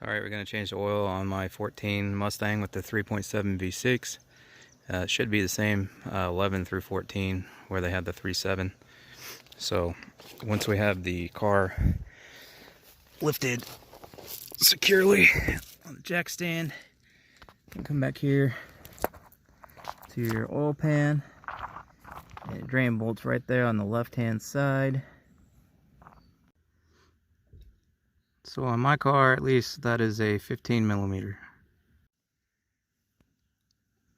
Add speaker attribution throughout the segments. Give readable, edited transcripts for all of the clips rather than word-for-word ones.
Speaker 1: Alright, we're going to change the oil on my 14 Mustang with the 3.7 V6. It should be the same 11 through 14 where they had the 3.7. So once we have the car lifted securely on the jack stand, you can come back here to your oil pan. And drain bolts right there on the left hand side. So on my car, at least, that is a 15 millimeter.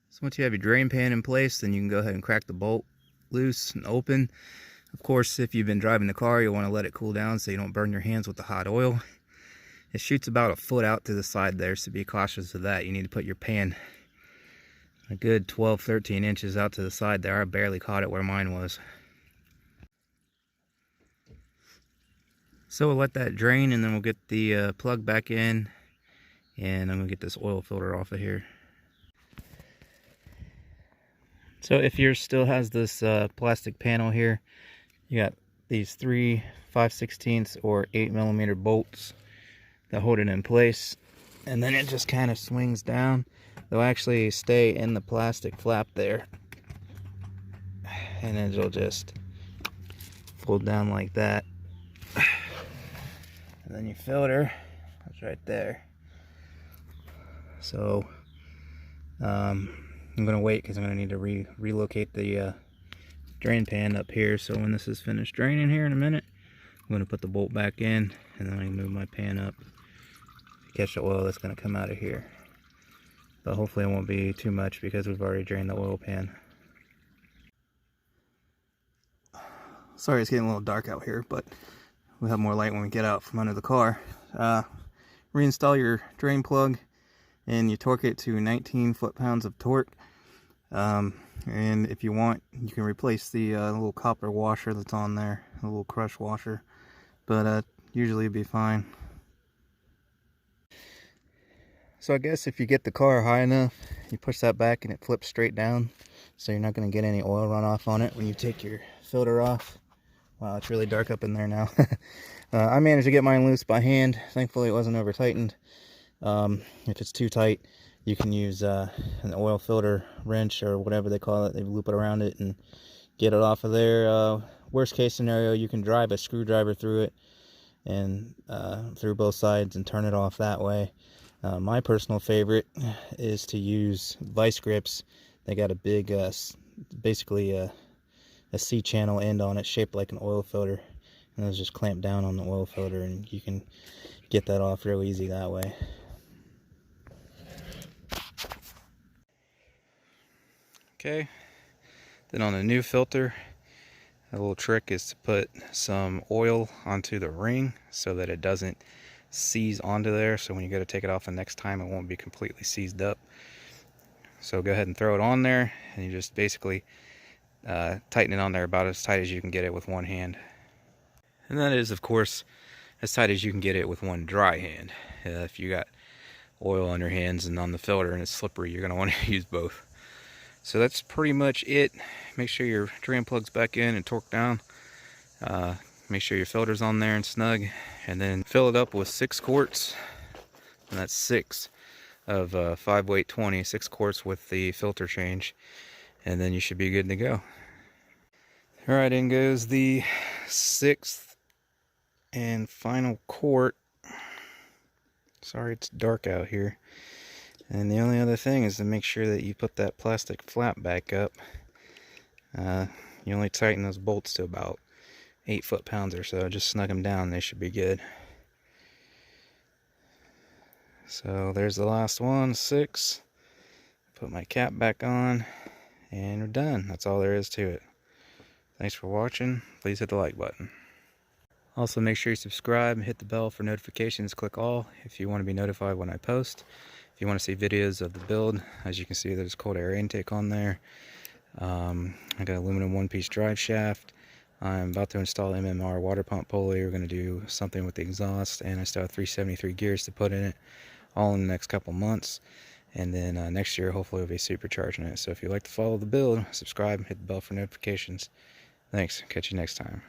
Speaker 1: So once you have your drain pan in place, then you can go ahead and crack the bolt loose and open. Of course, if you've been driving the car, you'll want to let it cool down so you don't burn your hands with the hot oil. It shoots about a foot out to the side there, so be cautious of that. You need to put your pan a good 12-13 inches out to the side there. I barely caught it where mine was. So we'll let that drain, and then we'll get the plug back in, and I'm going to get this oil filter off of here. So if yours still has this plastic panel here, you got these 3 5/16 or 8 millimeter bolts that hold it in place, and then it just kind of swings down. They'll actually stay in the plastic flap there, and then it'll just fold down like that. And then your filter, that's right there. So I'm going to wait because I'm going to need to relocate the drain pan up here. So when this is finished draining here in a minute, I'm going to put the bolt back in, and then I can move my pan up to catch the oil that's going to come out of here. But hopefully it won't be too much because we've already drained the oil pan. Sorry it's getting a little dark out here, but we'll have more light when we get out from under the car. Reinstall your drain plug and you torque it to 19 foot-pounds of torque. And if you want, you can replace the little copper washer that's on there, a little crush washer, but usually it'd be fine. So I guess if you get the car high enough, you push that back and it flips straight down, so you're not going to get any oil runoff on it when you take your filter off. Wow, it's really dark up in there now. I managed to get mine loose by hand. Thankfully it wasn't over tightened. If it's too tight, you can use an oil filter wrench or whatever they call it. They loop it around it and get it off of there. Worst case scenario, you can drive a screwdriver through it and through both sides and turn it off that way. My personal favorite is to use vice grips. They got a big, basically a C-channel end on it shaped like an oil filter, and those just clamp down on the oil filter, and you can get that off real easy that way. Okay, then on the new filter, a little trick is to put some oil onto the ring so that it doesn't seize onto there, so when you go to take it off the next time it won't be completely seized up. So go ahead and throw it on there, and you just basically tighten it on there about as tight as you can get it with one hand. And that is, of course, as tight as you can get it with one dry hand. If you got oil on your hands and on the filter and it's slippery, you're going to want to use both. So that's pretty much it. Make sure your drain plug's back in and torque down. Make sure your filter's on there and snug, and then fill it up with 6 quarts, and that's 6 of 5 weight 20, 6 quarts with the filter change, and then you should be good to go. Alright, in goes the 6th and final quart. Sorry it's dark out here. And the only other thing is to make sure that you put that plastic flap back up. You only tighten those bolts to about 8 foot-pounds or so. Just snug them down, they should be good. So there's the last one, 6. Put my cap back on, and we're done. That's all there is to it. Thanks for watching. Please hit the like button. Also, make sure you subscribe and hit the bell for notifications. Click all if you want to be notified when I post. If you want to see videos of the build, as you can see, there's cold air intake on there. I got aluminum one-piece drive shaft. I'm about to install MMR water pump pulley. We're going to do something with the exhaust, and I still have 373 gears to put in it, all in the next couple months. And then next year, hopefully, we'll be supercharging it. So if you'd like to follow the build, subscribe, hit the bell for notifications. Thanks. Catch you next time.